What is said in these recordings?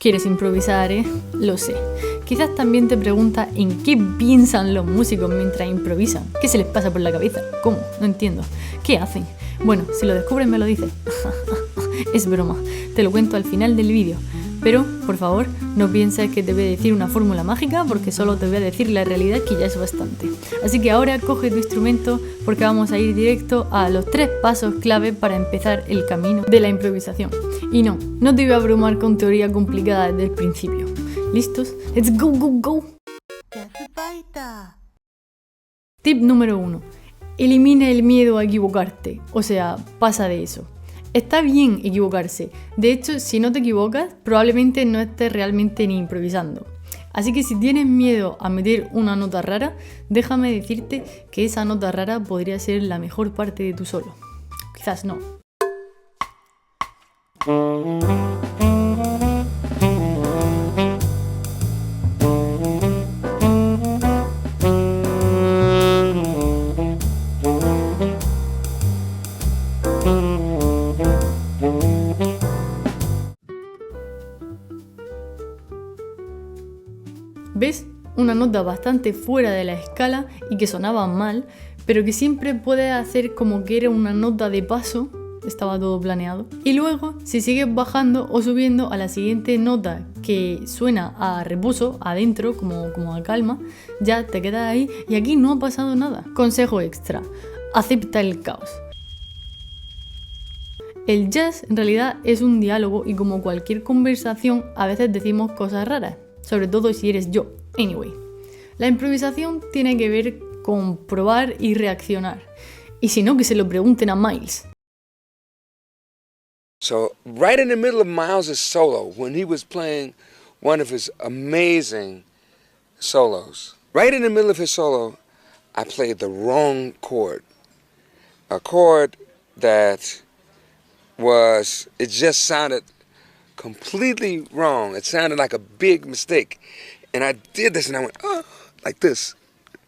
Quieres improvisar, ¿eh? Lo sé. Quizás también te preguntas en qué piensan los músicos mientras improvisan. ¿Qué se les pasa por la cabeza? ¿Cómo? No entiendo. ¿Qué hacen? Bueno, si lo descubres me lo dices. Es broma. Te lo cuento al final del vídeo. Pero, por favor, no pienses que te voy a decir una fórmula mágica porque solo te voy a decir la realidad, que ya es bastante. Así que ahora coge tu instrumento porque vamos a ir directo a los 3 pasos clave para empezar el camino de la improvisación. Y no te voy a abrumar con teoría complicada desde el principio. ¿Listos? ¡Let's go, go, go! Tip número 1. Elimina el miedo a equivocarte. O sea, pasa de eso. Está bien equivocarse. De hecho, si no te equivocas, probablemente no estés realmente ni improvisando. Así que si tienes miedo a meter una nota rara, déjame decirte que esa nota rara podría ser la mejor parte de tu solo. Quizás no. ¿Ves? Una nota bastante fuera de la escala y que sonaba mal, pero que siempre puedes hacer como que era una nota de paso, estaba todo planeado. Y luego, si sigues bajando o subiendo a la siguiente nota que suena a reposo, adentro, como a calma, ya te quedas ahí y aquí no ha pasado nada. Consejo extra, acepta el caos. El jazz en realidad es un diálogo y como cualquier conversación a veces decimos cosas raras. Sobre todo si eres yo. Anyway, la improvisación tiene que ver con probar y reaccionar. Y si no, que se lo pregunten a Miles. So, right in the middle of Miles' solo, when he was playing one of his amazing solos, right in the middle of his solo, I played the wrong chord. A chord that it just sounded completely wrong. It sounded like a big mistake. And I did this and I went, oh, like this.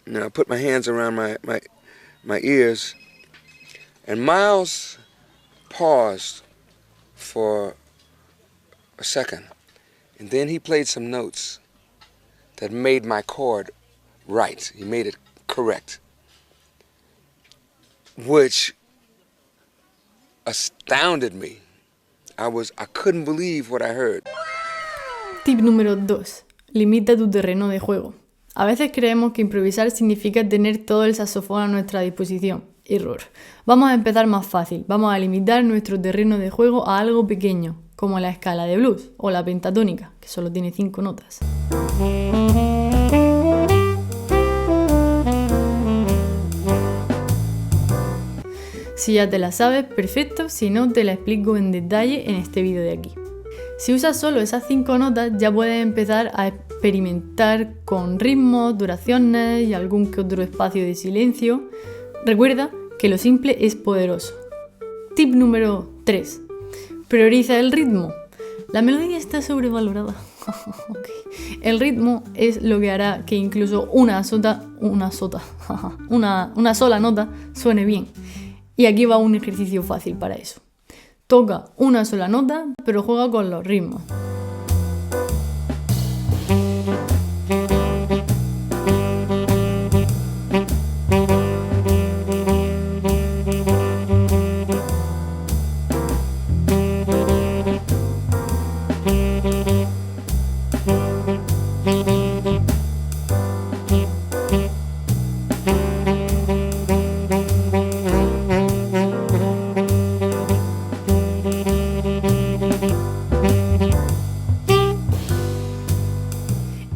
And I put my hands around my ears. And Miles paused for a second. And then he played some notes that made my chord right. He made it correct. Which astounded me. I couldn't believe what I heard. Tip número 2. Limita tu terreno de juego. A veces creemos que improvisar significa tener todo el saxofón a nuestra disposición. Error. Vamos a empezar más fácil. Vamos a limitar nuestro terreno de juego a algo pequeño, como la escala de blues o la pentatónica, que solo tiene 5 notas. Si ya te la sabes, perfecto, si no, te la explico en detalle en este vídeo de aquí. Si usas solo esas 5 notas, ya puedes empezar a experimentar con ritmos, duraciones y algún que otro espacio de silencio. Recuerda que lo simple es poderoso. Tip número 3. Prioriza el ritmo. La melodía está sobrevalorada. Okay. El ritmo es lo que hará que incluso una sola nota suene bien. Y aquí va un ejercicio fácil para eso. Toca una sola nota, pero juega con los ritmos.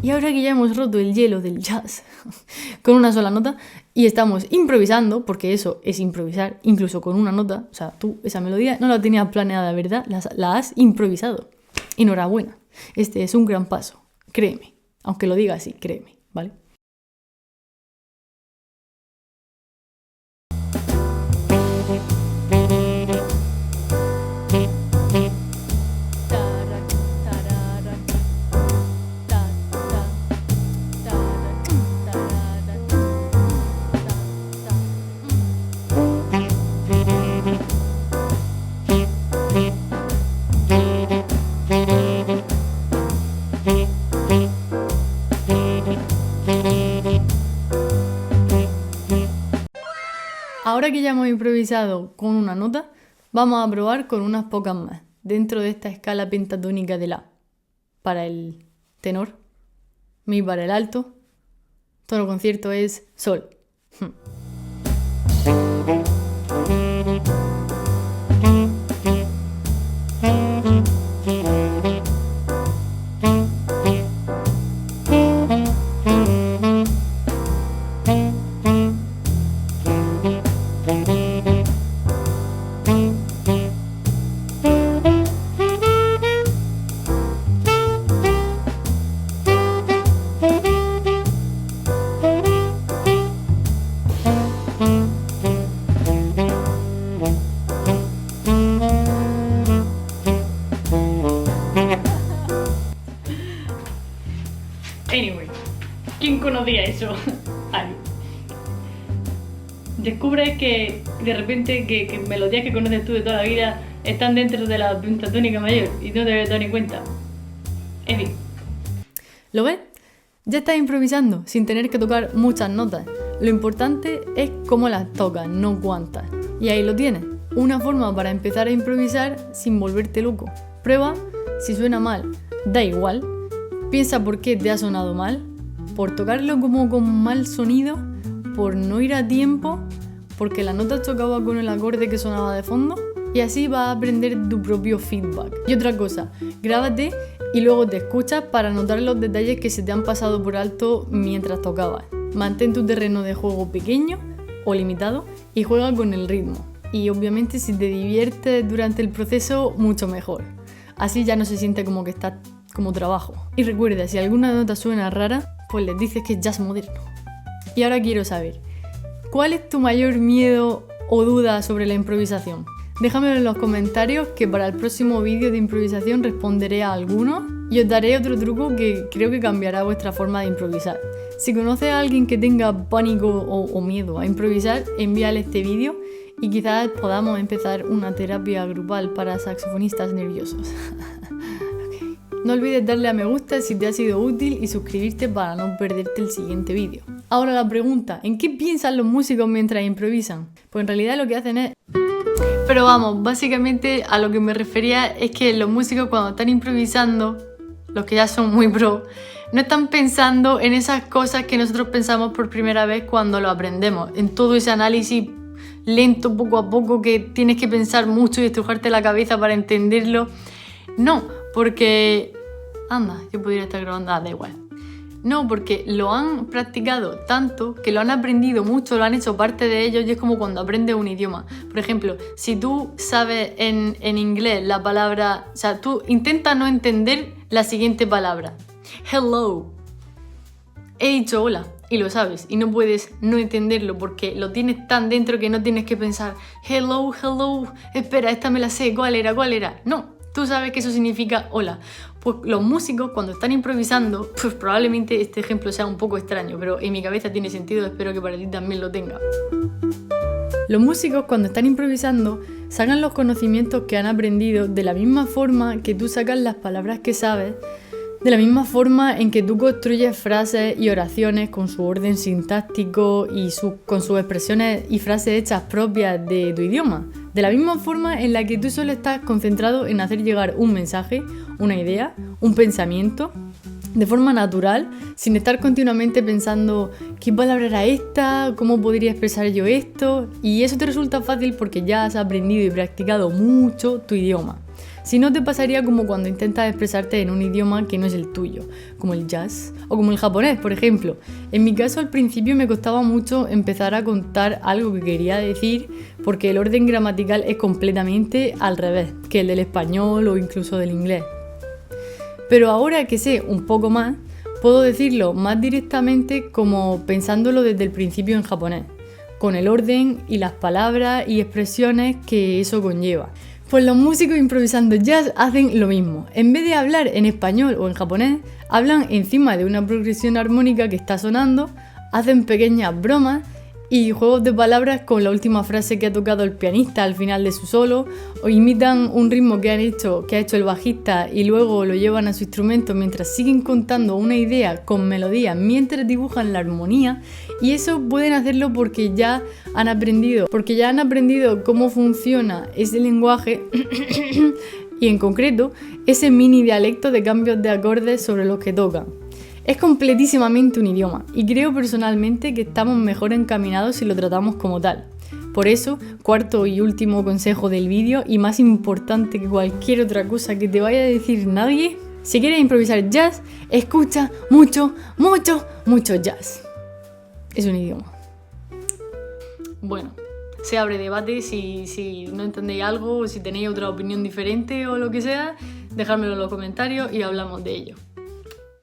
Y ahora que ya hemos roto el hielo del jazz con una sola nota y estamos improvisando, porque eso es improvisar, incluso con una nota, o sea, tú esa melodía no la tenías planeada, ¿verdad? La has improvisado. Enhorabuena. Este es un gran paso. Créeme. Aunque lo diga así, créeme, ¿vale? Ahora que ya hemos improvisado con una nota, vamos a probar con unas pocas más, dentro de esta escala pentatónica de La. Para el tenor, Mi para el alto, tono concierto es Sol. Anyway, ¿quién conocía eso? Ay. Descubres que de repente que melodías que conoces tú de toda la vida están dentro de la pentatónica mayor y no te habías dado ni cuenta. En fin. ¿Lo ves? Ya estás improvisando sin tener que tocar muchas notas. Lo importante es cómo las tocas, no cuántas. Y ahí lo tienes. Una forma para empezar a improvisar sin volverte loco. Prueba si suena mal. Da igual. Piensa por qué te ha sonado mal, por tocarlo como con mal sonido, por no ir a tiempo, porque la nota chocaba con el acorde que sonaba de fondo, y así vas a aprender tu propio feedback. Y otra cosa, grábate y luego te escuchas para notar los detalles que se te han pasado por alto mientras tocabas. Mantén tu terreno de juego pequeño o limitado y juega con el ritmo. Y obviamente si te diviertes durante el proceso, mucho mejor. Así ya no se siente como que estás como trabajo. Y recuerda, si alguna nota suena rara, pues les dices que es jazz moderno. Y ahora quiero saber, ¿cuál es tu mayor miedo o duda sobre la improvisación? Déjamelo en los comentarios, que para el próximo vídeo de improvisación responderé a algunos y os daré otro truco que creo que cambiará vuestra forma de improvisar. Si conoces a alguien que tenga pánico o miedo a improvisar, envíale este vídeo y quizás podamos empezar una terapia grupal para saxofonistas nerviosos. No olvides darle a me gusta si te ha sido útil y suscribirte para no perderte el siguiente vídeo. Ahora la pregunta, ¿en qué piensan los músicos mientras improvisan? Pues en realidad lo que hacen es... Pero vamos, básicamente a lo que me refería es que los músicos cuando están improvisando, los que ya son muy pro, no están pensando en esas cosas que nosotros pensamos por primera vez cuando lo aprendemos, en todo ese análisis lento, poco a poco, que tienes que pensar mucho y estrujarte la cabeza para entenderlo. No, porque... Anda, yo podría estar grabando, da igual. No, porque lo han practicado tanto, que lo han aprendido mucho, lo han hecho parte de ellos y es como cuando aprendes un idioma. Por ejemplo, si tú sabes en inglés la palabra... O sea, tú intenta no entender la siguiente palabra. Hello. He dicho hola y lo sabes y no puedes no entenderlo porque lo tienes tan dentro que no tienes que pensar hello, hello, espera, esta me la sé, ¿cuál era? No. Tú sabes que eso significa hola. Pues los músicos cuando están improvisando, pues probablemente este ejemplo sea un poco extraño, pero en mi cabeza tiene sentido, espero que para ti también lo tenga. Los músicos cuando están improvisando sacan los conocimientos que han aprendido de la misma forma que tú sacas las palabras que sabes, de la misma forma en que tú construyes frases y oraciones con su orden sintáctico y con sus expresiones y frases hechas propias de tu idioma. De la misma forma en la que tú solo estás concentrado en hacer llegar un mensaje, una idea, un pensamiento, de forma natural, sin estar continuamente pensando ¿qué palabra era esta? ¿Cómo podría expresar yo esto? Y eso te resulta fácil porque ya has aprendido y practicado mucho tu idioma. Si no, te pasaría como cuando intentas expresarte en un idioma que no es el tuyo, como el jazz o como el japonés, por ejemplo. En mi caso, al principio me costaba mucho empezar a contar algo que quería decir porque el orden gramatical es completamente al revés que el del español o incluso del inglés. Pero ahora que sé un poco más, puedo decirlo más directamente como pensándolo desde el principio en japonés, con el orden y las palabras y expresiones que eso conlleva. Pues los músicos improvisando jazz hacen lo mismo. En vez de hablar en español o en japonés, hablan encima de una progresión armónica que está sonando, hacen pequeñas bromas y juegos de palabras con la última frase que ha tocado el pianista al final de su solo, o imitan un ritmo que ha hecho el bajista y luego lo llevan a su instrumento mientras siguen contando una idea con melodía mientras dibujan la armonía, y eso pueden hacerlo porque ya han aprendido cómo funciona ese lenguaje y en concreto ese mini dialecto de cambios de acordes sobre los que tocan. Es completísimamente un idioma y creo personalmente que estamos mejor encaminados si lo tratamos como tal. Por eso, cuarto y último consejo del vídeo, y más importante que cualquier otra cosa que te vaya a decir nadie, si quieres improvisar jazz, escucha mucho jazz. Es un idioma. Bueno, se abre debate. Si no entendéis algo o si tenéis otra opinión diferente o lo que sea, dejádmelo en los comentarios y hablamos de ello.